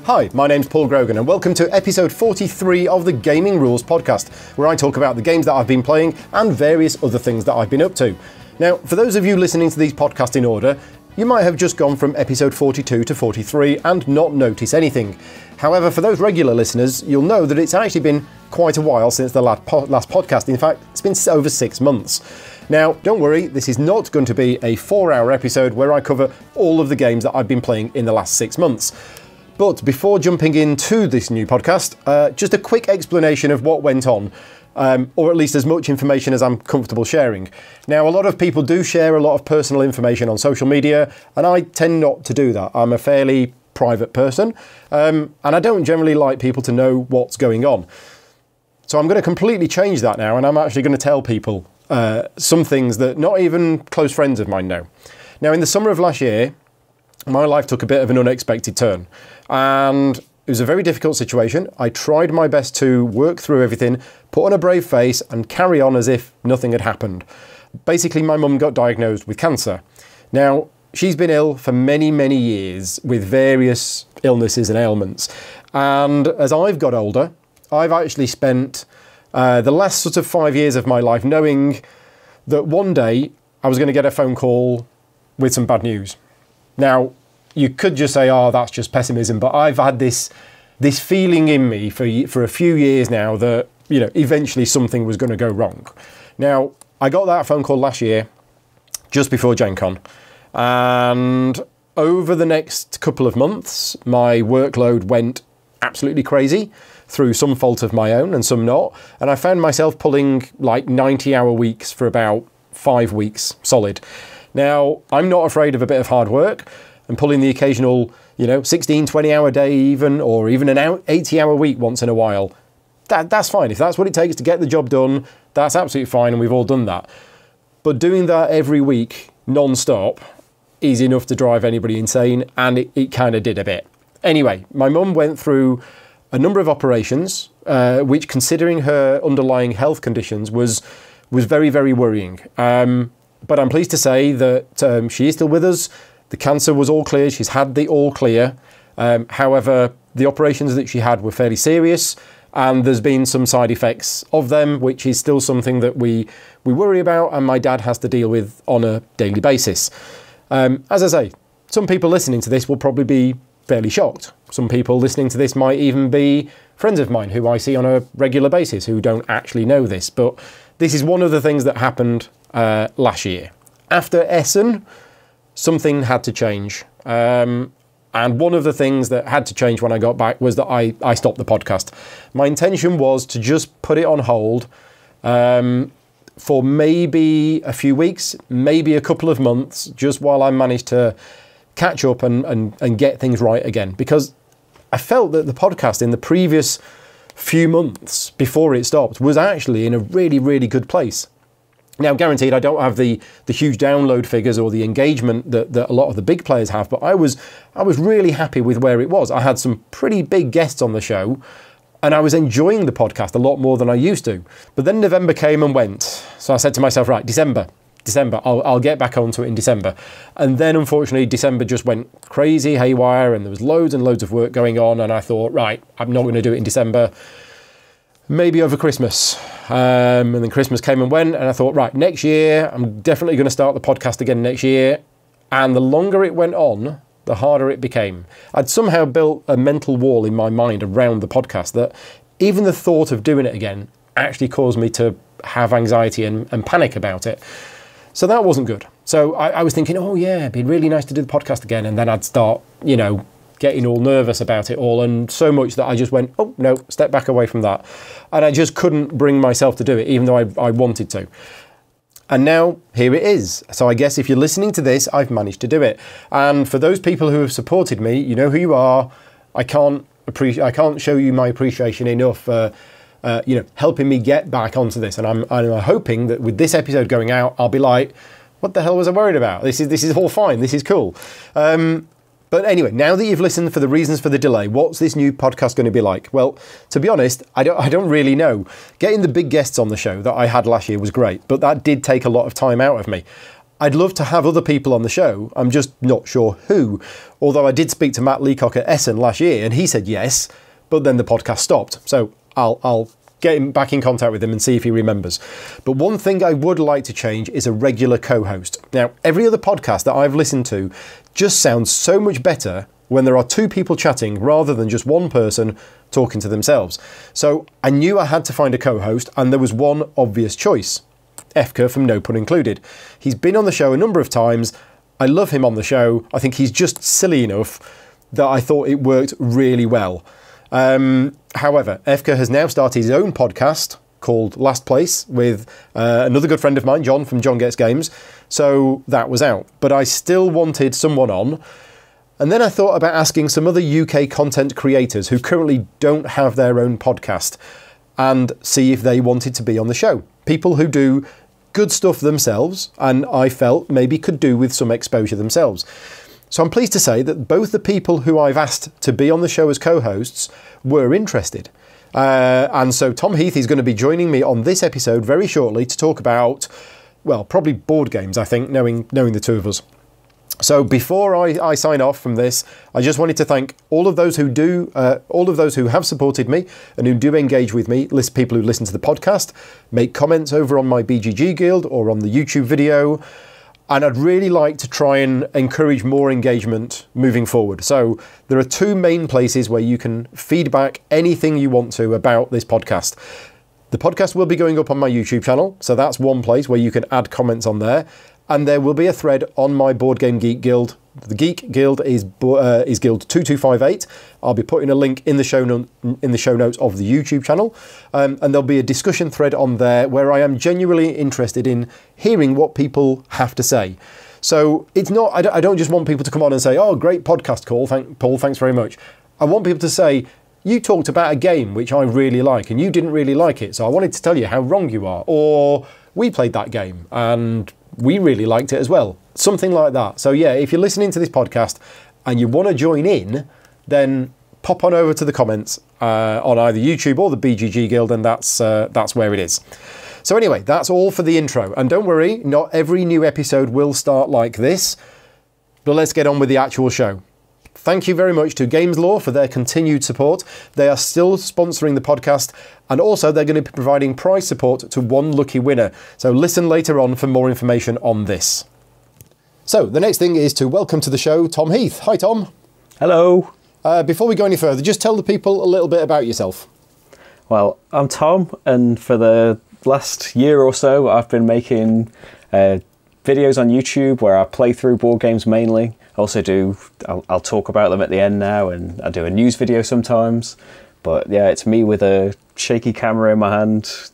Hi, my name's Paul Grogan and welcome to episode 43 of the Gaming Rules podcast, where I talk about the games that I've been playing and various other things that I've been up to. Now, for those of you listening to these podcasts in order, you might have just gone from episode 42 to 43 and not notice anything. However, for those regular listeners, you'll know that it's actually been quite a while since the last podcast. In fact, it's been over 6 months. Now, don't worry, this is not going to be a 4-hour episode where I cover all of the games that I've been playing in the last 6 months. But before jumping into this new podcast, just a quick explanation of what went on, or at least as much information as I'm comfortable sharing. Now, a lot of people do share a lot of personal information on social media, and I tend not to do that. I'm a fairly private person, and I don't generally like people to know what's going on. So I'm going to completely change that now, and I'm actually going to tell people some things that not even close friends of mine know. Now, in the summer of last year, my life took a bit of an unexpected turn, and it was a very difficult situation. I tried my best to work through everything, put on a brave face and carry on as if nothing had happened. Basically, my mum got diagnosed with cancer. Now, she's been ill for many, many years with various illnesses and ailments. And as I've got older, I've actually spent the last sort of 5 years of my life knowing that one day I was going to get a phone call with some bad news. Now, you could just say, oh, that's just pessimism, but I've had this feeling in me for a few years now that, you know, eventually something was going to go wrong. Now, I got that phone call last year, just before Gen Con, and over the next couple of months, my workload went absolutely crazy through some fault of my own and some not, and I found myself pulling like 90-hour weeks for about 5 weeks solid. Now, I'm not afraid of a bit of hard work and pulling the occasional, 16, 20-hour day even, or even an 80-hour week once in a while. That's fine. If that's what it takes to get the job done, that's absolutely fine, and we've all done that. But doing that every week, non-stop, is enough to drive anybody insane, and it kind of did a bit. Anyway, my mum went through a number of operations, which, considering her underlying health conditions, was very, very worrying. But I'm pleased to say that she is still with us. The cancer was all clear. She's had the all clear. However, the operations that she had were fairly serious, and there's been some side effects of them, which is still something that we worry about, and my dad has to deal with on a daily basis. As I say, some people listening to this will probably be fairly shocked. Some people listening to this might even be friends of mine who I see on a regular basis who don't actually know this. But this is one of the things that happened last year. After Essen, something had to change. And one of the things that had to change when I got back was that I stopped the podcast. My intention was to just put it on hold for maybe a few weeks, maybe a couple of months, just while I managed to catch up and get things right again. Because I felt that the podcast in the previous few months before it stopped was actually in a really, really good place. Now, guaranteed, I don't have the huge download figures or the engagement that a lot of the big players have, but I was really happy with where it was. I had some pretty big guests on the show, and I was enjoying the podcast a lot more than I used to. But then November came and went, so I said to myself, right, December, I'll get back onto it in December. And then, unfortunately, December just went crazy, haywire, and there was loads and loads of work going on, and I thought, right, I'm not going to do it in December. Maybe over Christmas. And then Christmas came and went, and I thought, right, next year, I'm definitely going to start the podcast again next year. And the longer it went on, the harder it became. I'd somehow built a mental wall in my mind around the podcast that even the thought of doing it again actually caused me to have anxiety and panic about it. So that wasn't good. So I was thinking, oh yeah, it'd be really nice to do the podcast again. And then I'd start, getting all nervous about it all, and so much that I just went, oh no, step back away from that. And I just couldn't bring myself to do it, even though I wanted to. And now here it is. So I guess if you're listening to this, I've managed to do it. And for those people who have supported me, you know who you are. I can't show you my appreciation enough for helping me get back onto this. And I'm hoping that with this episode going out, I'll be like, what the hell was I worried about? This is all fine. This is cool. But anyway, now that you've listened for the reasons for the delay, what's this new podcast going to be like? Well, to be honest, I don't really know. Getting the big guests on the show that I had last year was great, but that did take a lot of time out of me. I'd love to have other people on the show. I'm just not sure who. Although I did speak to Matt Leacock at Essen last year and he said yes, but then the podcast stopped. So I'll get him back in contact with him and see if he remembers. But one thing I would like to change is a regular co-host. Now, every other podcast that I've listened to just sounds so much better when there are two people chatting rather than just one person talking to themselves. So I knew I had to find a co-host, and there was one obvious choice. Efka from No Pun Included. He's been on the show a number of times. I love him on the show. I think he's just silly enough that I thought it worked really well. However, Efka has now started his own podcast called Last Place with another good friend of mine, John from John Gets Games. So that was out. But I still wanted someone on. And then I thought about asking some other UK content creators who currently don't have their own podcast and see if they wanted to be on the show. People who do good stuff themselves and I felt maybe could do with some exposure themselves. So I'm pleased to say that both the people who I've asked to be on the show as co-hosts were interested. And so Tom Heath is going to be joining me on this episode very shortly to talk about, well, probably board games, I think, knowing the two of us. So before I sign off from this, I just wanted to thank all of those who have supported me and who do engage with me, people who listen to the podcast, make comments over on my BGG Guild or on the YouTube video. And I'd really like to try and encourage more engagement moving forward. So there are two main places where you can feedback anything you want to about this podcast. The podcast will be going up on my YouTube channel. So that's one place where you can add comments on there. And there will be a thread on my Board Game Geek Guild. The Geek Guild is Guild 2258. I'll be putting a link in the show notes of the YouTube channel. And there'll be a discussion thread on there where I am genuinely interested in hearing what people have to say. So it's not, I don't just want people to come on and say, oh, great podcast call, Paul, thanks very much. I want people to say, you talked about a game which I really like and you didn't really like it, so I wanted to tell you how wrong you are. Or we played that game and we really liked it as well. Something like that. So yeah, if you're listening to this podcast and you want to join in, then pop on over to the comments on either YouTube or the BGG Guild, and that's where it is. So anyway, that's all for the intro. And don't worry, not every new episode will start like this, but let's get on with the actual show. Thank you very much to Games Law for their continued support. They are still sponsoring the podcast, and also they're going to be providing prize support to one lucky winner. So listen later on for more information on this. So the next thing is to welcome to the show Tom Heath. Hi, Tom. Hello. Before we go any further, just tell the people a little bit about yourself. Well, I'm Tom, and for the last year or so, I've been making videos on YouTube where I play through board games mainly. I also I'll talk about them at the end now, and I do a news video sometimes. But yeah, it's me with a shaky camera in my hand,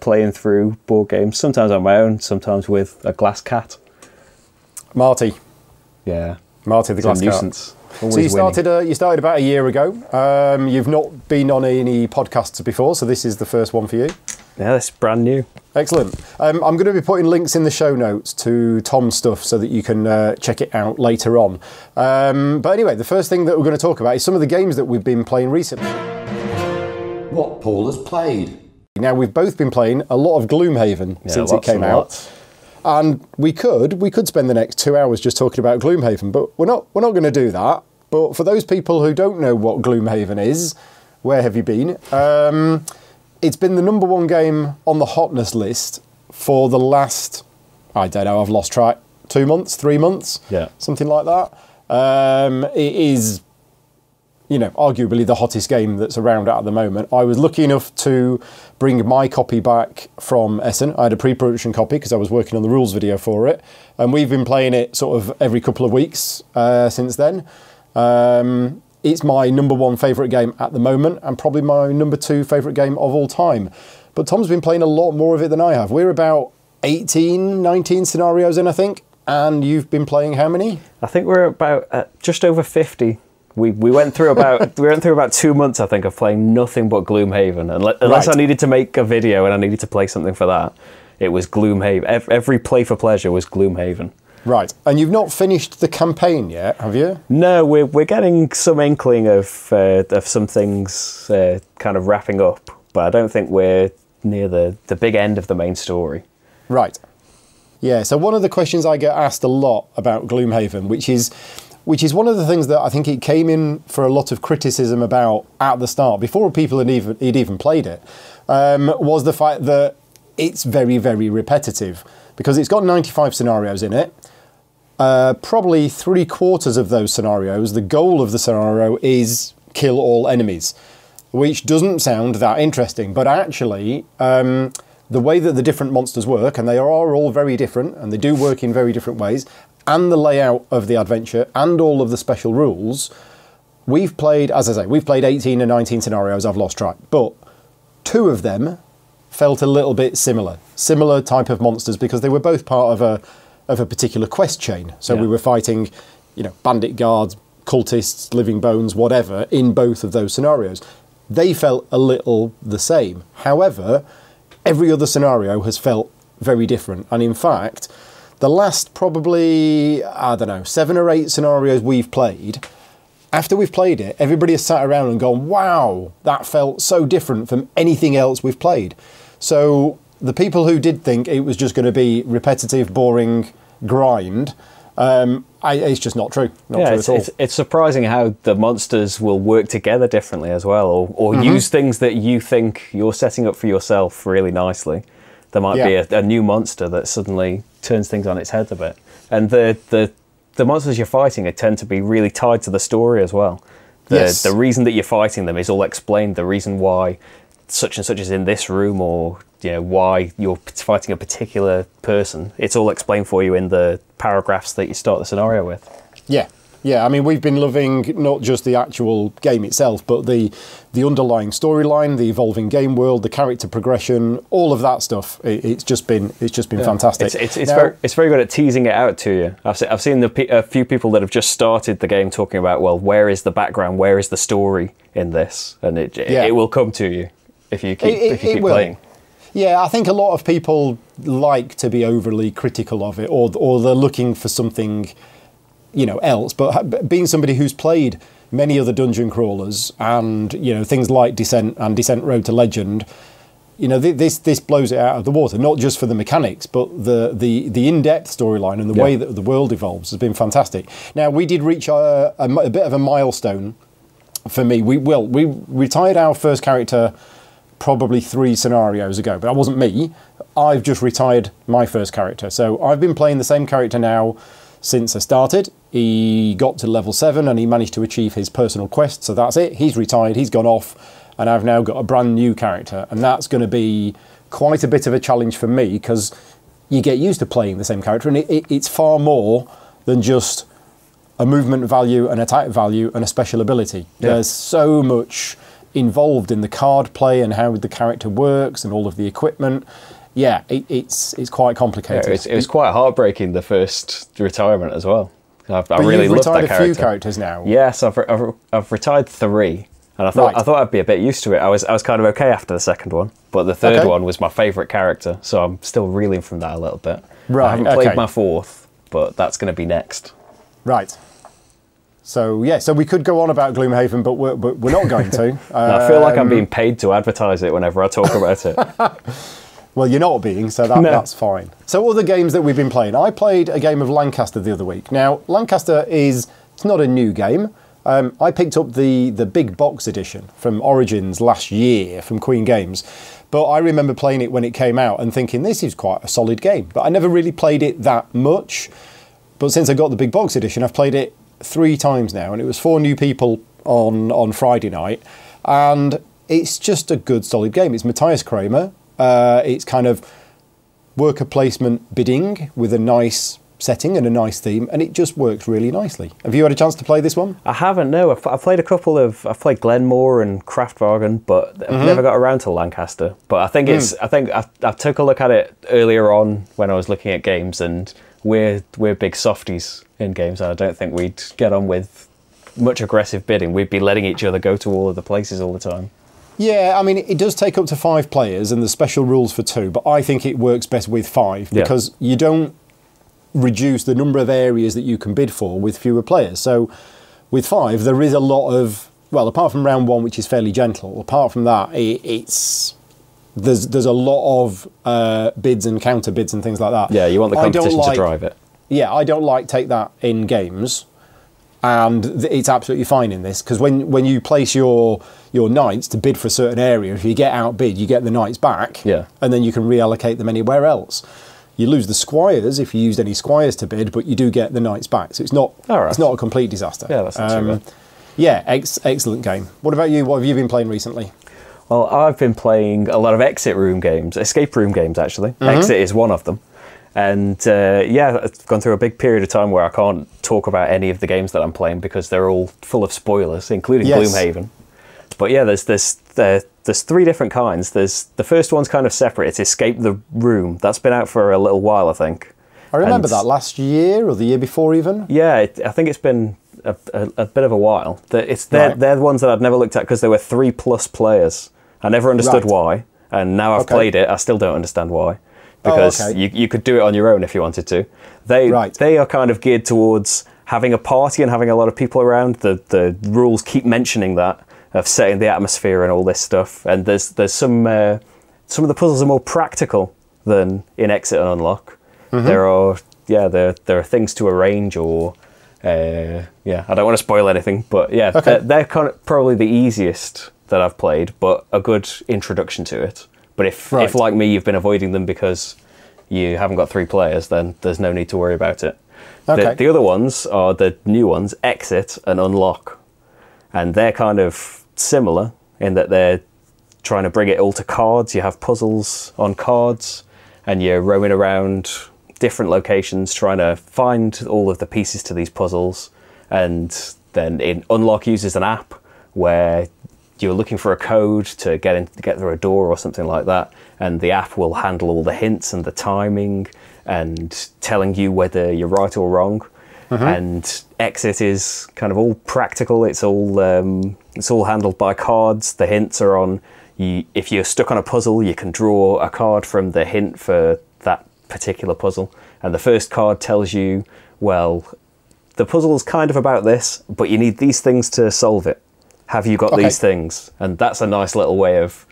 playing through board games, sometimes on my own, sometimes with a glass cat. Marty. Yeah. Marty the glass cat. Nuisance. So you started about a year ago. You've not been on any podcasts before, so this is the first one for you. Yeah, that's brand new. Excellent. I'm going to be putting links in the show notes to Tom's stuff so that you can check it out later on. But anyway, the first thing that we're going to talk about is some of the games that we've been playing recently. What Paul has played. Now, we've both been playing a lot of Gloomhaven since it came out. And we could spend the next 2 hours just talking about Gloomhaven, but we're not going to do that. But for those people who don't know what Gloomhaven is, where have you been? It's been the #1 game on the hotness list for the last, I don't know, I've lost track, 2 months, 3 months, yeah, something like that. It is, you know, arguably the hottest game that's around at the moment. I was lucky enough to bring my copy back from Essen. I had a pre-production copy because I was working on the rules video for it, and we've been playing it sort of every couple of weeks since then. It's my #1 favourite game at the moment, and probably my #2 favourite game of all time. But Tom's been playing a lot more of it than I have. We're about 18, 19 scenarios in, I think. And you've been playing how many? I think we're about just over 50. We went through about 2 months, I think, of playing nothing but Gloomhaven. Unless I needed to make a video and I needed to play something for that, it was Gloomhaven. Every play for pleasure was Gloomhaven. Right, and you've not finished the campaign yet, have you? No, we're getting some inkling of some things kind of wrapping up, but I don't think we're near the big end of the main story. Right. Yeah, so one of the questions I get asked a lot about Gloomhaven, which is one of the things that I think it came in for a lot of criticism about at the start, before people had even played it, was the fact that it's very, very repetitive, because it's got 95 scenarios in it. Probably 3/4 of those scenarios, the goal of the scenario is kill all enemies, which doesn't sound that interesting, but actually the way that the different monsters work, and they are all very different, and they do work in very different ways, and the layout of the adventure, and all of the special rules, we've played, as I say, we've played 18 and 19 scenarios, I've lost track, but 2 of them felt a little bit similar type of monsters, because they were both part of a particular quest chain. So we were fighting, bandit guards, cultists, living bones, whatever, in both of those scenarios. They felt a little the same. However, every other scenario has felt very different. And in fact, the last probably, 7 or 8 scenarios we've played, after we've played it, everybody has sat around and gone, wow, that felt so different from anything else we've played. So the people who did think it was just going to be repetitive, boring grind, it's just not true. Not true at all. It's surprising how the monsters will work together differently as well, or use things that you think you're setting up for yourself really nicely. There might be a new monster that suddenly turns things on its head a bit. And the monsters you're fighting tend to be really tied to the story as well. The reason that you're fighting them is all explained. The reason why such and such is in this room, or why you're fighting a particular person, it's all explained for you in the paragraphs that you start the scenario with. Yeah, I mean, we've been loving not just the actual game itself, but the underlying storyline, the evolving game world, the character progression, all of that stuff. It's just been fantastic. It's very good at teasing it out to you. I've seen a few people that have just started the game talking about, well, where is the background, where is the story in this, and it will come to you if you keep playing. Yeah, I think a lot of people like to be overly critical of it, or they're looking for something, else. But being somebody who's played many other dungeon crawlers and things like Descent and Descent Road to Legend, this blows it out of the water. Not just for the mechanics, but the in-depth storyline and the way that the world evolves has been fantastic. Now, we did reach a bit of a milestone for me. We retired our first character probably 3 scenarios ago, but that wasn't me. I've just retired my first character. So I've been playing the same character now since I started. He got to level 7 and he managed to achieve his personal quest, so that's it. He's retired, he's gone off, and I've now got a brand new character, and that's going to be quite a bit of a challenge for me, because you get used to playing the same character, and it's far more than just a movement value, an attack value, and a special ability. There's so much involved in the card play and how the character works and all of the equipment. It's quite complicated. It was quite heartbreaking, the first retirement as well. I really loved that character. You've retired a few characters now. Yes, I've retired 3, and I thought I'd be a bit used to it. I was kind of okay after the second one, but the third one was my favourite character, so I'm still reeling from that a little bit. Right. I haven't played my 4th, but that's going to be next. Right. So we could go on about Gloomhaven, but we're not going to. I feel like I'm being paid to advertise it whenever I talk about it. Well, you're not being, so that's fine. So other games that we've been playing. I played a game of Lancaster the other week. Now, Lancaster it's not a new game. I picked up the big box edition from Origins last year from Queen Games. But I remember playing it when it came out and thinking, this is quite a solid game. But I never really played it that much. But since I got the big box edition, I've played it 3 times now, and it was 4 new people on Friday night, and it's just a good solid game. It's Matthias Kramer. It's kind of worker placement bidding with a nice setting and a nice theme, and it just works really nicely. Have you had a chance to play this one? I haven't, no. I've played I've played Glenmore and Kraftwagen, but I've never got around to Lancaster. But I think I took a look at it earlier on when I was looking at games, and we're big softies in games, and I don't think we'd get on with much aggressive bidding. We'd be letting each other go to all of the places all the time. Yeah, I mean, it does take up to 5 players, and there's special rules for 2, but I think it works best with 5, because you don't reduce the number of areas that you can bid for with fewer players. So with 5, there is a lot of, well, apart from round 1, which is fairly gentle, apart from that, it's there's a lot of bids and counter bids and things like that. Yeah, you want the competition to drive it. Yeah, I don't like take that in games, and it's absolutely fine in this, because when you place your knights to bid for a certain area, if you get outbid, you get the knights back, and then you can reallocate them anywhere else. You lose the squires if you used any squires to bid, but you do get the knights back, so it's not it's not a complete disaster. Yeah, that's not too bad. Yeah, excellent game. What about you? What have you been playing recently? Well, I've been playing a lot of exit room games, escape room games actually. Exit is one of them. And yeah, I've gone through a big period of time where I can't talk about any of the games that I'm playing because they're all full of spoilers, including Gloomhaven. But yeah, there's three different kinds. The first one's kind of separate. It's Escape the Room. That's been out for a little while, I think. I remember that last year or the year before even. Yeah, I think it's been a bit of a while. They're the ones that I'd never looked at because there were 3+ players. I never understood why, and now I've played it, I still don't understand why. Because you could do it on your own if you wanted to. They are kind of geared towards having a party and having a lot of people around. The rules keep mentioning that, of setting the atmosphere and all this stuff. And there's some of the puzzles are more practical than in Exit and Unlock. There are things to arrange, or I don't want to spoil anything, but yeah, they're kind of probably the easiest that I've played, but a good introduction to it. But if like me, you've been avoiding them because you haven't got 3 players, then there's no need to worry about it. The other ones are the new ones, Exit and Unlock. And they're kind of similar in that they're trying to bring it all to cards. You have puzzles on cards, and you're roaming around different locations trying to find all of the pieces to these puzzles. And then Unlock uses an app where you're looking for a code to get through a door or something like that, and the app will handle all the hints and the timing and telling you whether you're right or wrong. And Exit is kind of all practical. It's all handled by cards. The hints are on. If you're stuck on a puzzle, you can draw a card from the hint for that particular puzzle, and the first card tells you, well, the puzzle is kind of about this, but you need these things to solve it. Have you got these things? And that's a nice little way of,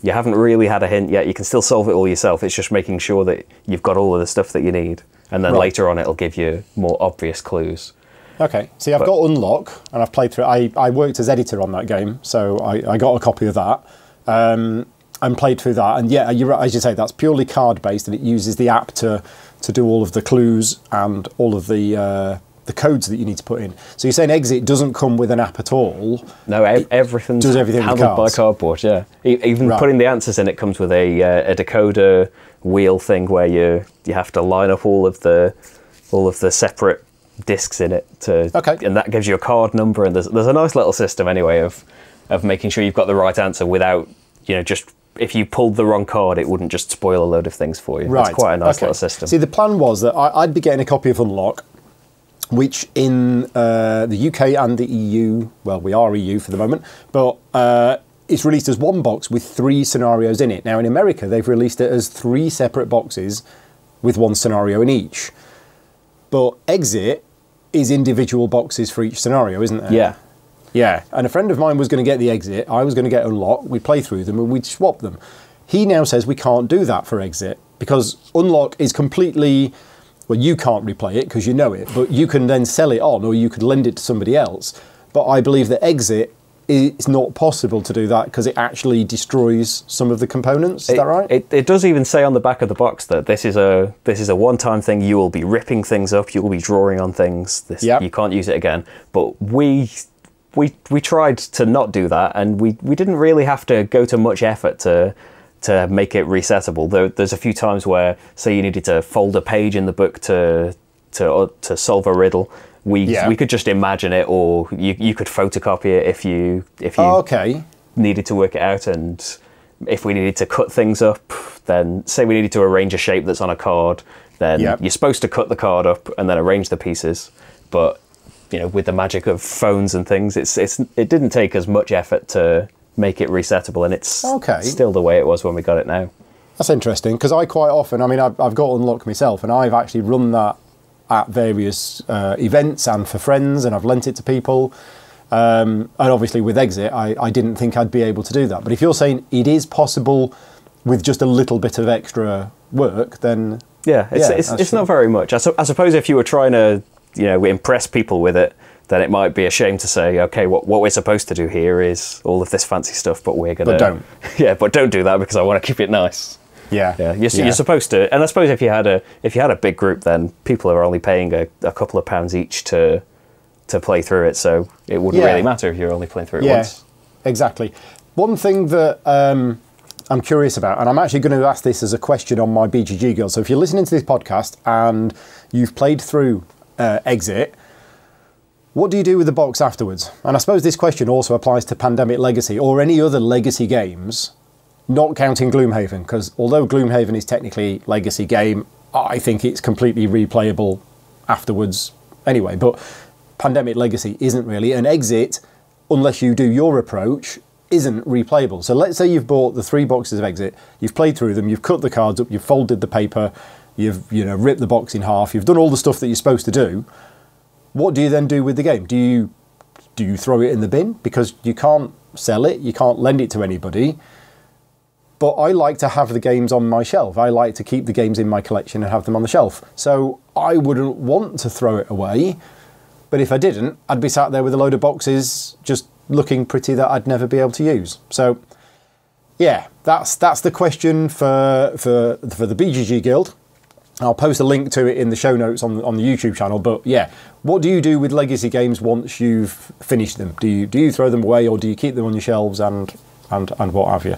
you haven't really had a hint yet, you can still solve it all yourself. It's just making sure that you've got all of the stuff that you need. And then later on, it'll give you more obvious clues. Okay, see, I've got Unlock, and I've played through it. I worked as editor on that game, so I got a copy of that and played through that. And yeah, you're right, as you say, that's purely card-based, and it uses the app to do all of the clues and all of the codes that you need to put in. So you're saying Exit doesn't come with an app at all? No, everything's handled by cardboard, yeah. Even putting the answers in, it comes with a decoder wheel thing where you have to line up all of the separate discs in it and that gives you a card number, and there's a nice little system anyway of making sure you've got the right answer without, just if you pulled the wrong card, it wouldn't just spoil a load of things for you. Right. It's quite a nice little system. See, the plan was that I'd be getting a copy of Unlock, which in the UK and the EU, well, we are EU for the moment, but it's released as one box with 3 scenarios in it. Now, in America, they've released it as 3 separate boxes with 1 scenario in each. But Exit is individual boxes for each scenario, isn't there? Yeah. Yeah, and a friend of mine was going to get the Exit, I was going to get Unlock, we'd play through them and we'd swap them. He now says we can't do that for Exit because Unlock is completely... Well, you can't replay it because you know it, but you can then sell it on or you could lend it to somebody else. But I believe that Exit, it's not possible to do that because it actually destroys some of the components. Is that right? It does even say on the back of the box that this is a one-time thing. You will be ripping things up. You will be drawing on things. You can't use it again. But we tried to not do that, and we didn't really have to go to much effort to make it resettable. There's a few times where, say, you needed to fold a page in the book to solve a riddle. We could just imagine it, or you could photocopy it if you needed to work it out. And if we needed to cut things up, then say we needed to arrange a shape that's on a card, then you're supposed to cut the card up and then arrange the pieces. But with the magic of phones and things, it didn't take as much effort to make it resettable, and it's still the way it was when we got it now. That's interesting, because I quite often, I've got Unlock myself, and I've actually run that at various events and for friends, and I've lent it to people. And obviously with Exit, I didn't think I'd be able to do that. But if you're saying it is possible with just a little bit of extra work, then it's not very much. I suppose if you were trying to impress people with it, then it might be a shame to say, okay, what we're supposed to do here is all of this fancy stuff, but we're gonna. But don't. Yeah, but don't do that because I want to keep it nice. Yeah. You're supposed to, and I suppose if you had a big group, then people are only paying a couple of pounds each to play through it, so it wouldn't really matter if you're only playing through it once. Exactly. One thing that I'm curious about, and I'm actually going to ask this as a question on my BGG Guild. So if you're listening to this podcast and you've played through Exit, what do you do with the box afterwards? And I suppose this question also applies to Pandemic Legacy or any other legacy games, not counting Gloomhaven, because although Gloomhaven is technically legacy game, I think it's completely replayable afterwards anyway. But Pandemic Legacy isn't really. And Exit, unless you do your approach, isn't replayable. So let's say you've bought the 3 boxes of Exit, you've played through them, you've cut the cards up, you've folded the paper, you've ripped the box in half, you've done all the stuff that you're supposed to do. What do you then do with the game? Do you throw it in the bin? Because you can't sell it, you can't lend it to anybody. But I like to have the games on my shelf. I like to keep the games in my collection and have them on the shelf. So I wouldn't want to throw it away. But if I didn't, I'd be sat there with a load of boxes just looking pretty that I'd never be able to use. So yeah, that's the question for the BGG Guild. I'll post a link to it in the show notes on the YouTube channel. But yeah, what do you do with legacy games once you've finished them? Do you throw them away, or do you keep them on your shelves and what have you?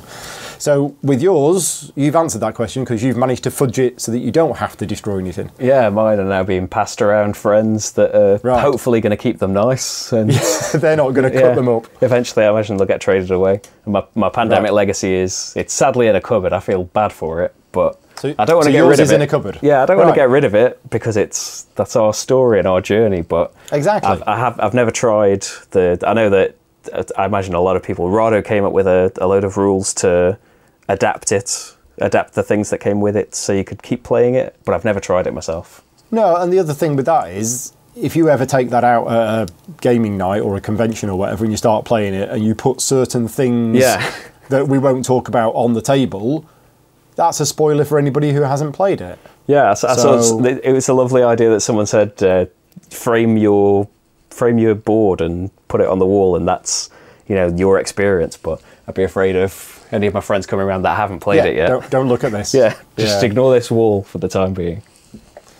So with yours, you've answered that question because you've managed to fudge it so that you don't have to destroy anything. Yeah, mine are now being passed around friends that are hopefully going to keep them nice. And they're not going to cut them up. Eventually, I imagine they'll get traded away. And my Pandemic Legacy it's sadly in a cupboard. I feel bad for it, but so, I don't want to get rid of it. Yours is in a cupboard? Yeah, I don't want to get rid of it because that's our story and our journey. But exactly, I've never tried I know that I imagine a lot of people. Rado came up with a load of rules to adapt the things that came with it so you could keep playing it, but I've never tried it myself. No, and the other thing with that is, if you ever take that out at a gaming night or a convention or whatever and you start playing it and you put certain things that we won't talk about on the table, that's a spoiler for anybody who hasn't played it. Yeah, I saw it was a lovely idea that someone said, frame your board and put it on the wall, and that's your experience. But I'd be afraid of any of my friends coming around that haven't played it yet. Don't look at this. Just ignore this wall for the time being.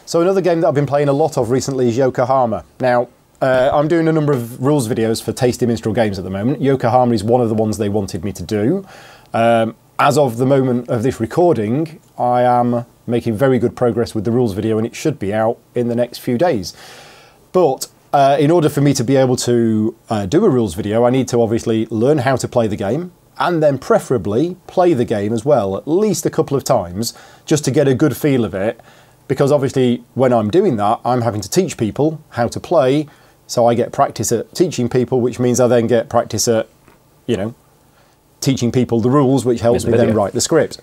So another game that I've been playing a lot of recently is Yokohama. Now, I'm doing a number of rules videos for Tasty Minstrel Games at the moment. Yokohama is one of the ones they wanted me to do. As of the moment of this recording, I am making very good progress with the rules video, and it should be out in the next few days. But in order for me to be able to do a rules video, I need to obviously learn how to play the game, and then preferably play the game as well, at least a couple of times, just to get a good feel of it. Because obviously when I'm doing that, I'm having to teach people how to play, so I get practice at teaching people, which means I then get practice at, teaching people the rules, which helps me then write the script.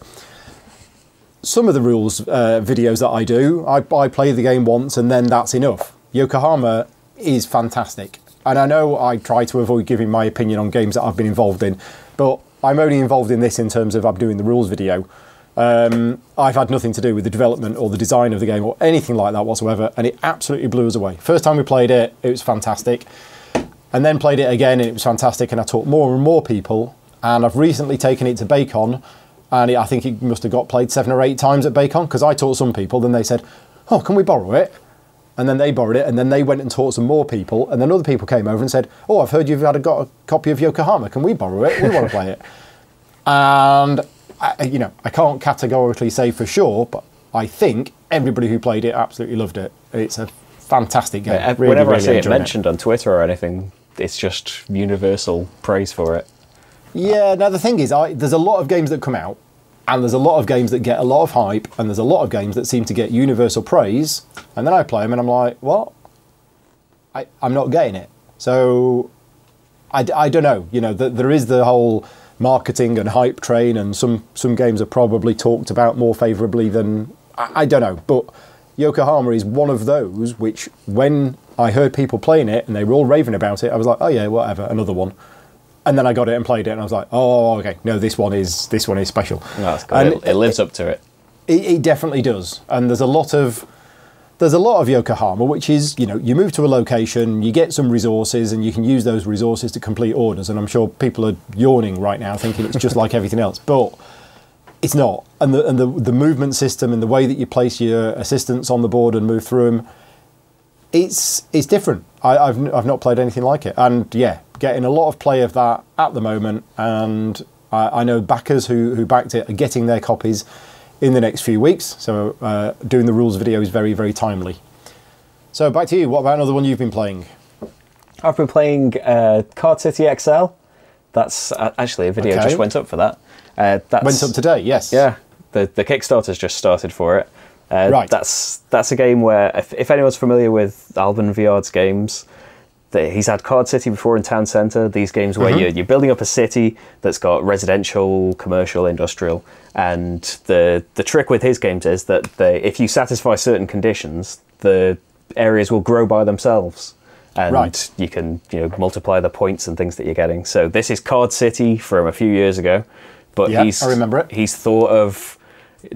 Some of the rules videos that I do, I play the game once and then that's enough. Yokohama is fantastic. And I know I try to avoid giving my opinion on games that I've been involved in, but I'm only involved in this in terms of I'm doing the rules video. I've had nothing to do with the development or the design of the game or anything like that whatsoever, and it absolutely blew us away. First time we played it, it was fantastic. And then played it again, and it was fantastic, and I taught more and more people. And I've recently taken it to Bacon, and I think it must have got played 7 or 8 times at Bacon, because I taught some people, then they said, oh, can we borrow it? And then they borrowed it, and then they went and taught some more people, and then other people came over and said, oh, I've heard you've got a copy of Yokohama, can we borrow it? We want to play it. And, I can't categorically say for sure, but I think everybody who played it absolutely loved it. It's a fantastic game. Yeah, whenever I see it mentioned on Twitter or anything, it's just universal praise for it. Yeah, now the thing is, there's a lot of games that come out, and there's a lot of games that get a lot of hype, and there's a lot of games that seem to get universal praise, and then I play them and I'm like, what? I'm not getting it. So, I don't know, there is the whole marketing and hype train, and some games are probably talked about more favourably than, I don't know, but Yokohama is one of those which, when I heard people playing it and they were all raving about it, I was like, oh yeah, whatever, another one. And then I got it and played it, and I was like, oh, okay, no, this one is special. No, that's cool. And It lives up to it. It definitely does. And there's a lot of Yokohama, which is, you move to a location, you get some resources, and you can use those resources to complete orders. And I'm sure people are yawning right now, thinking it's just like everything else, but it's not. And the movement system and the way that you place your assistants on the board and move through them, it's different. I've not played anything like it, and yeah, getting a lot of play of that at the moment. And I know backers who backed it are getting their copies in the next few weeks. So doing the rules video is very, very timely. So back to you. What about another one you've been playing? I've been playing Card City XL. That's actually a video just went up for that. Went up today, yes. Yeah, the Kickstarter's just started for it. Right. That's a game where, if anyone's familiar with Alban Viard's games, he's had Card City before in Town Centre, these games where you're building up a city that's got residential, commercial, industrial, and the trick with his games is that if you satisfy certain conditions, the areas will grow by themselves. And you can multiply the points and things that you're getting. So this is Card City from a few years ago, but I remember it. He's thought of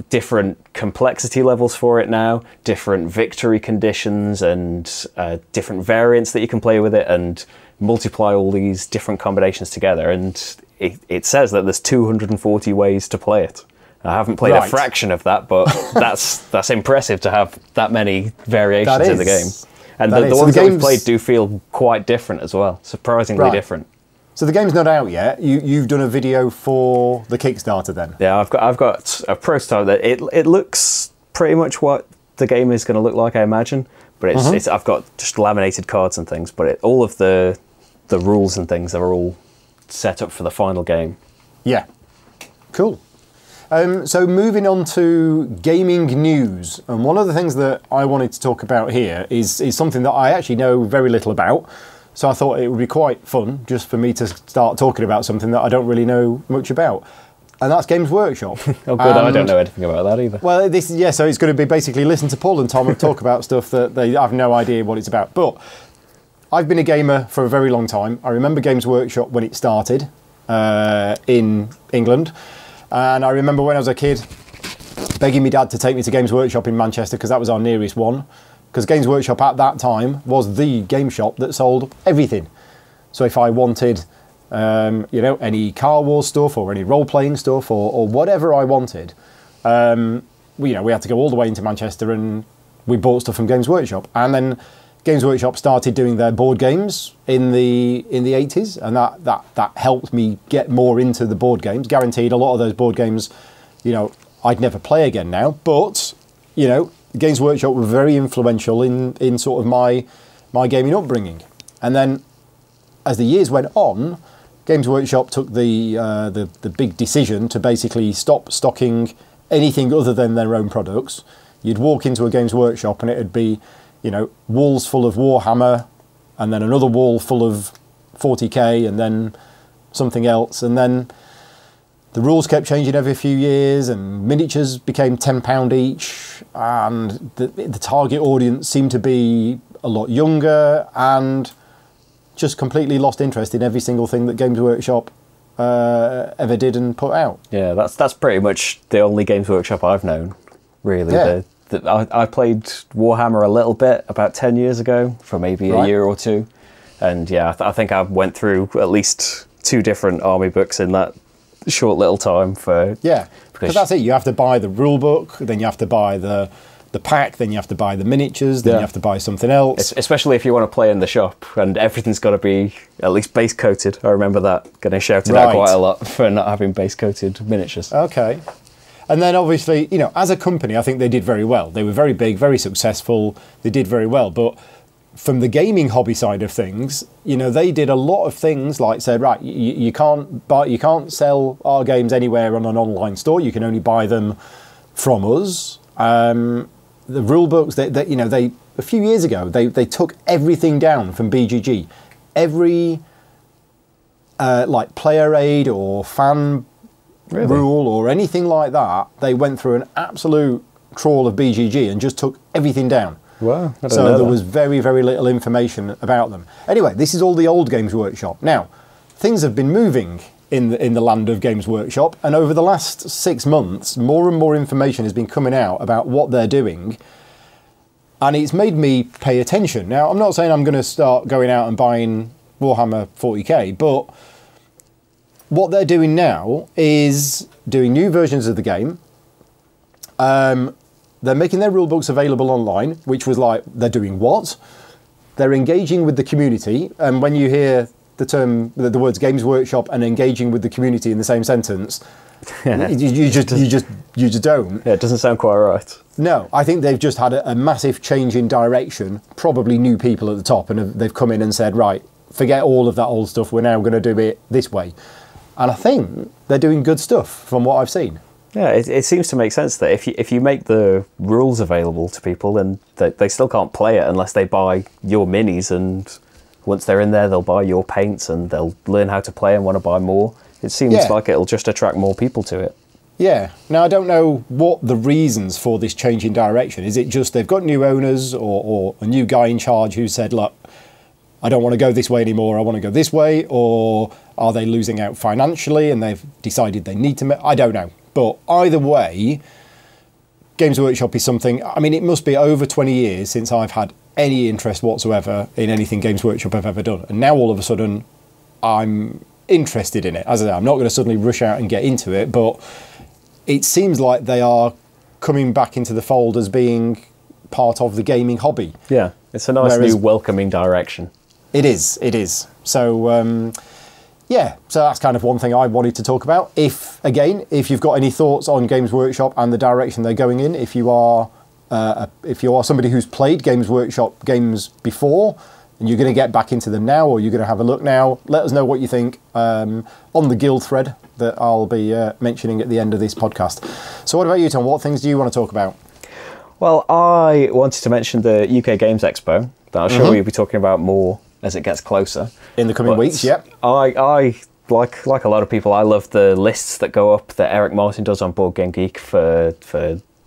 different complexity levels for it now, different victory conditions, and different variants that you can play with it, and multiply all these different combinations together. And it says that there's 240 ways to play it. I haven't played a fraction of that, but that's impressive to have that many variations in the game. And the ones that we've played do feel quite different as well, surprisingly different. So the game's not out yet. You've done a video for the Kickstarter then? Yeah, I've got a prototype that it looks pretty much what the game is going to look like, I imagine. But I've got just laminated cards and things, but all of the rules and things are all set up for the final game. Yeah, cool. So moving on to gaming news, and one of the things that I wanted to talk about here is something that I actually know very little about. So I thought it would be quite fun just for me to start talking about something that I don't really know much about. And that's Games Workshop. Oh, good. I don't know anything about that either. Well, so it's going to be basically listen to Paul and Tom and talk about stuff that they have no idea what it's about. But I've been a gamer for a very long time. I remember Games Workshop when it started in England. And I remember when I was a kid begging my dad to take me to Games Workshop in Manchester because that was our nearest one. Because Games Workshop at that time was the game shop that sold everything. So if I wanted, any Car Wars stuff or any role-playing stuff or whatever I wanted, we had to go all the way into Manchester and we bought stuff from Games Workshop. And then Games Workshop started doing their board games in the 80s, and that helped me get more into the board games. Guaranteed, a lot of those board games, I'd never play again now, but Games Workshop were very influential in sort of my gaming upbringing. And then as the years went on, Games Workshop took the big decision to basically stop stocking anything other than their own products. You'd walk into a Games Workshop and it'd be walls full of Warhammer, and then another wall full of 40k, and then something else, and then the rules kept changing every few years, and miniatures became £10 each, and the target audience seemed to be a lot younger, and just completely lost interest in every single thing that Games Workshop ever did and put out. Yeah, that's pretty much the only Games Workshop I've known, really. Yeah. I played Warhammer a little bit about 10 years ago for maybe a year or two. And yeah, I think I went through at least 2 different army books in that short little time. Because that's it. You have to buy the rule book, then you have to buy the pack, then you have to buy the miniatures, then you have to buy something else. Especially if you want to play in the shop, and everything's got to be at least base coated. I remember that getting shouted out quite a lot for not having base coated miniatures. Okay. And then obviously, as a company, I think they did very well. They were very big, very successful. They did very well. But from the gaming hobby side of things, they did a lot of things like said, right, you can't sell our games anywhere on an online store. You can only buy them from us. The rule books, they a few years ago, they took everything down from BGG. Every player aid or fan rule or anything like that, they went through an absolute trawl of BGG and just took everything down. Wow. So there was very, very little information about them. Anyway, this is all the old Games Workshop. Now, things have been moving in the land of Games Workshop, and over the last 6 months, more and more information has been coming out about what they're doing, and it's made me pay attention. Now, I'm not saying I'm going to start going out and buying Warhammer 40k, but what they're doing now is doing new versions of the game. They're making their rulebooks available online, which was like, they're doing what? They're engaging with the community, and when you hear the words Games Workshop and engaging with the community in the same sentence, you just don't. Yeah, it doesn't sound quite right. No, I think they've just had a massive change in direction, probably new people at the top, and they've come in and said, right, forget all of that old stuff, we're now going to do it this way. And I think they're doing good stuff from what I've seen. Yeah, it seems to make sense that if you make the rules available to people, then they still can't play it unless they buy your minis, and once they're in there, they'll buy your paints and they'll learn how to play and want to buy more. It seems like it'll just attract more people to it. Yeah. Now, I don't know what the reasons for this change in direction. Is it just they've got new owners or a new guy in charge who said, look, I don't want to go this way anymore, I want to go this way? Or are they losing out financially and they've decided they need to... I don't know. But either way, Games Workshop is something... I mean, it must be over 20 years since I've had any interest whatsoever in anything Games Workshop have ever done. And now all of a sudden, I'm interested in it. As I say, I'm not going to suddenly rush out and get into it, but it seems like they are coming back into the fold as being part of the gaming hobby. Yeah, it's a nice new welcoming direction. It is. So, yeah, so that's kind of one thing I wanted to talk about. If you've got any thoughts on Games Workshop and the direction they're going in, if you are somebody who's played Games Workshop games before and you're going to get back into them now, or you're going to have a look now, let us know what you think on the guild thread that I'll be mentioning at the end of this podcast. So what about you, Tom? What things do you want to talk about? Well, I wanted to mention the UK Games Expo that I'm sure we'll be talking about more as it gets closer. In the coming weeks, yep. I like a lot of people, I love the lists that go up that Eric Martin does on Board Game Geek for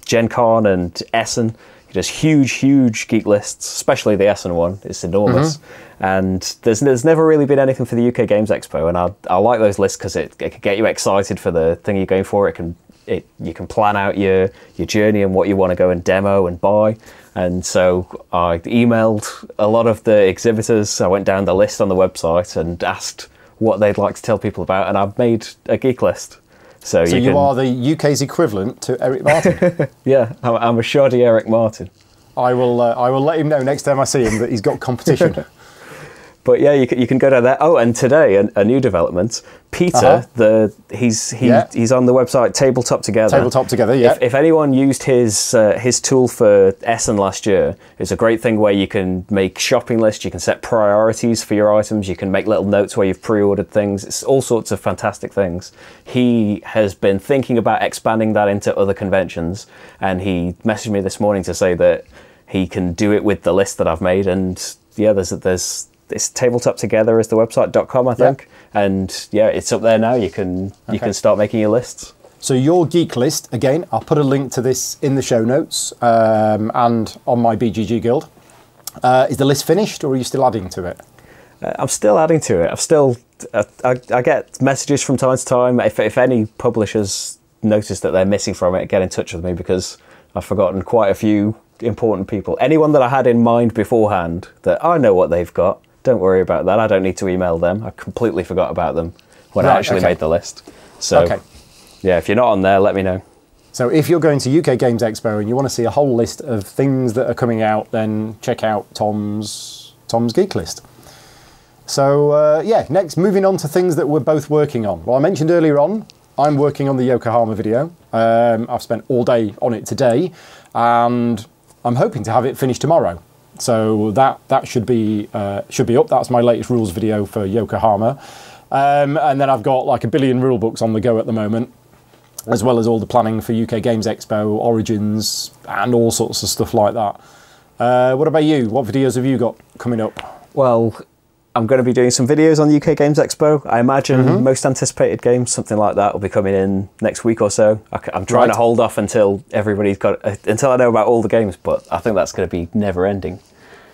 Gen Con and Essen. He does huge geek lists, especially the Essen one. It's enormous. And there's never really been anything for the UK Games Expo, and I like those lists because it can get you excited for the thing you're going for. You can plan out your journey and what you want to go and demo and buy. And so I emailed a lot of the exhibitors. I went down the list on the website and asked what they'd like to tell people about, and I've made a geek list. So you are the UK's equivalent to Eric Martin. Yeah, I'm a shoddy Eric Martin. I will let him know next time I see him that he's got competition. But yeah, you can go down there. Oh, and today a new development. Peter, he's on the website Tabletop Together. Tabletop Together, yeah. If anyone used his tool for Essen last year, it's a great thing where you can make shopping lists, you can set priorities for your items, you can make little notes where you've pre-ordered things. It's all sorts of fantastic things. He has been thinking about expanding that into other conventions, and he messaged me this morning to say that he can do it with the list that I've made. And yeah, there's it's Tabletop Together is the website.com, I think. Yeah. And yeah, it's up there now. You can start making your lists. So your geek list, again, I'll put a link to this in the show notes and on my BGG Guild. Is the list finished, or are you still adding to it? I'm still adding to it. I get messages from time to time. If any publishers notice that they're missing from it, get in touch with me, because I've forgotten quite a few important people. Anyone that I had in mind beforehand that I know what they've got, don't worry about that. I don't need to email them. I completely forgot about them when I actually made the list. So, yeah, if you're not on there, let me know. So if you're going to UK Games Expo and you want to see a whole list of things that are coming out, then check out Tom's geek list. So, yeah, next, moving on to things that we're both working on. Well, I mentioned earlier on, I'm working on the Yokohama video. I've spent all day on it today, and I'm hoping to have it finished tomorrow. So that should be up. That's my latest rules video for Yokohama. And then I've got like a billion rule books on the go at the moment, as well as all the planning for UK Games Expo, Origins, and all sorts of stuff like that. What about you? What videos have you got coming up? Well, I'm going to be doing some videos on the UK Games Expo. I imagine most anticipated games, something like that, will be coming in next week or so. I'm trying to hold off until until I know about all the games, but I think that's going to be never ending.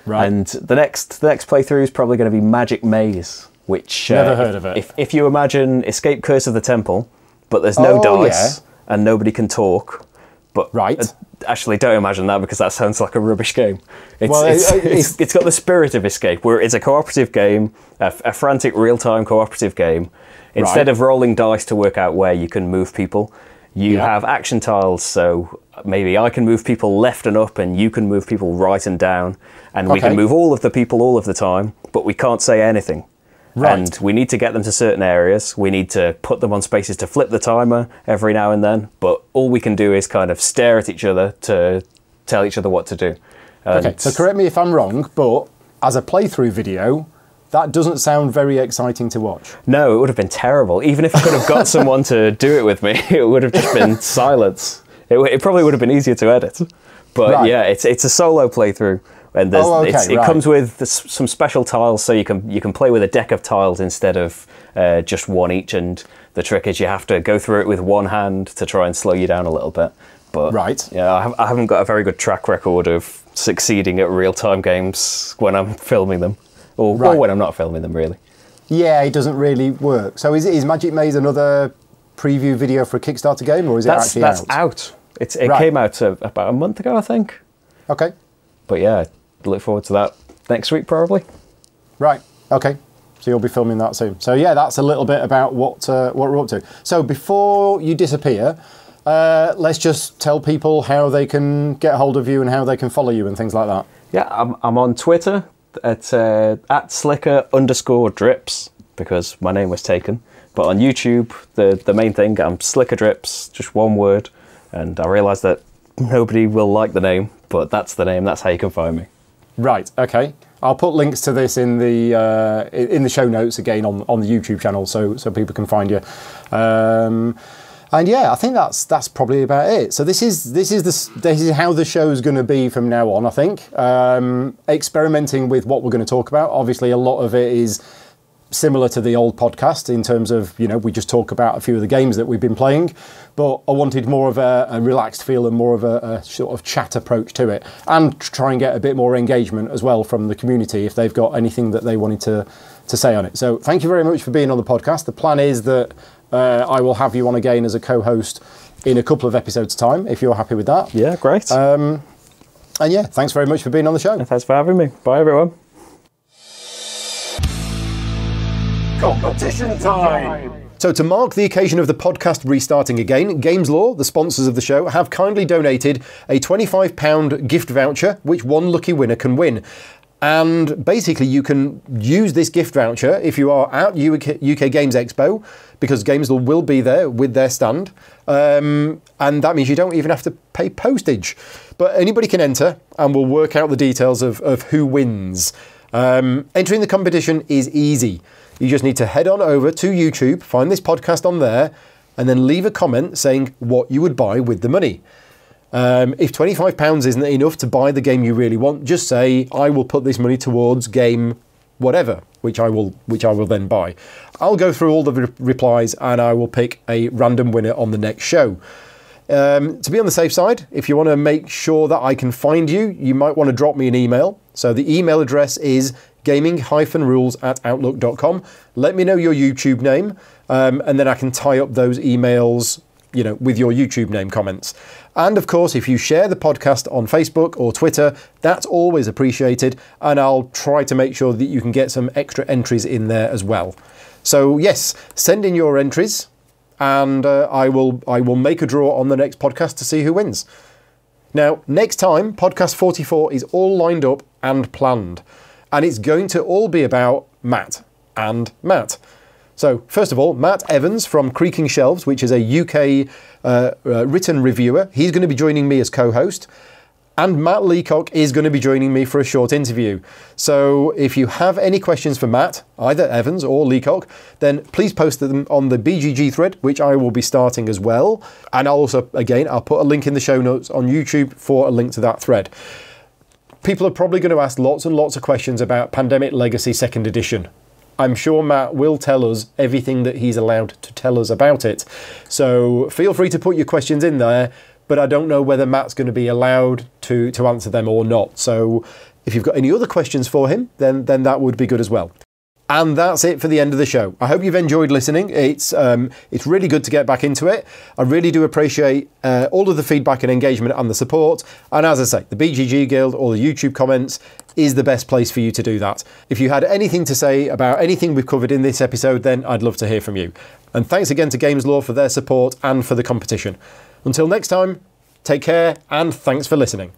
Right. And the next playthrough is probably going to be Magic Maze. which Never heard of it. If you imagine Escape Curse of the Temple, but there's no dice and nobody can talk. But right. Actually, don't imagine that because that sounds like a rubbish game. It's got the spirit of Escape, where it's a cooperative game, a frantic real-time cooperative game. Instead of rolling dice to work out where you can move people, you have action tiles. So maybe I can move people left and up, and you can move people right and down, and we can move all of the people all of the time, but we can't say anything. Right. And we need to get them to certain areas. We need to put them on spaces to flip the timer every now and then. But all we can do is kind of stare at each other to tell each other what to do. Okay, so correct me if I'm wrong, but as a playthrough video, that doesn't sound very exciting to watch. No, it would have been terrible. Even if I could have got someone to do it with me, it would have just been silence. It probably would have been easier to edit. But yeah, it's a solo playthrough. And it comes with some special tiles, so you can play with a deck of tiles instead of just one each. And the trick is you have to go through it with one hand to try and slow you down a little bit. But yeah, I haven't got a very good track record of succeeding at real-time games when I'm filming them, or when I'm not filming them, really. Yeah, it doesn't really work. So is Magic Maze another preview video for a Kickstarter game, or is it actually out? That's out. It came out about a month ago, I think. Okay. But yeah, look forward to that next week, probably. Right. Okay. So you'll be filming that soon. So yeah, that's a little bit about what we're up to. So before you disappear, let's just tell people how they can get hold of you and how they can follow you and things like that. Yeah, I'm on Twitter at @slicker_drips because my name was taken. But on YouTube, the main thing, I'm Slicker Drips, just one word. And I realise that nobody will like the name, but that's the name. That's how you can find me. Right. Okay. I'll put links to this in the show notes again on the YouTube channel, so people can find you. And yeah, I think that's probably about it. So this is how the show is going to be from now on. I think experimenting with what we're going to talk about. Obviously, a lot of it is similar to the old podcast in terms of, we just talk about a few of the games that we've been playing, but I wanted more of a relaxed feel and more of a sort of chat approach to it, and try and get a bit more engagement as well from the community if they've got anything that they wanted to say on it. So thank you very much for being on the podcast. The plan is that I will have you on again as a co-host in a couple of episodes' time, if you're happy with that. Yeah, great. And yeah, thanks very much for being on the show. And thanks for having me. Bye, everyone. Competition time! So to mark the occasion of the podcast restarting again, Games Law, the sponsors of the show, have kindly donated a £25 gift voucher, which one lucky winner can win. And basically you can use this gift voucher if you are at UK Games Expo, because Games Law will be there with their stand. And that means you don't even have to pay postage. But anybody can enter, and we'll work out the details of who wins. Entering the competition is easy. You just need to head on over to YouTube, find this podcast on there, and then leave a comment saying what you would buy with the money. If £25 isn't enough to buy the game you really want, just say, I will put this money towards game whatever, which I will then buy. I'll go through all the replies and I will pick a random winner on the next show. To be on the safe side, if you want to make sure that I can find you, you might want to drop me an email. So the email address is gaming-rules@outlook.com. Let me know your YouTube name, and then I can tie up those emails, with your YouTube name comments. And of course, if you share the podcast on Facebook or Twitter, that's always appreciated, and I'll try to make sure that you can get some extra entries in there as well. So yes, send in your entries, and I will make a draw on the next podcast to see who wins. Now, next time, podcast 44 is all lined up and planned. And it's going to all be about Matt and Matt. So, first of all, Matt Evans from Creaking Shelves, which is a UK written reviewer. He's going to be joining me as co-host. And Matt Leacock is going to be joining me for a short interview. So, if you have any questions for Matt, either Evans or Leacock, then please post them on the BGG thread, which I will be starting as well. And I'll put a link in the show notes on YouTube for a link to that thread. People are probably going to ask lots and lots of questions about Pandemic Legacy 2nd Edition. I'm sure Matt will tell us everything that he's allowed to tell us about it. So feel free to put your questions in there, but I don't know whether Matt's going to be allowed to answer them or not. So if you've got any other questions for him, then that would be good as well. And that's it for the end of the show. I hope you've enjoyed listening. It's really good to get back into it. I really do appreciate all of the feedback and engagement and the support. And as I say, the BGG Guild or the YouTube comments is the best place for you to do that. If you had anything to say about anything we've covered in this episode, then I'd love to hear from you. And thanks again to Games Law for their support and for the competition. Until next time, take care and thanks for listening.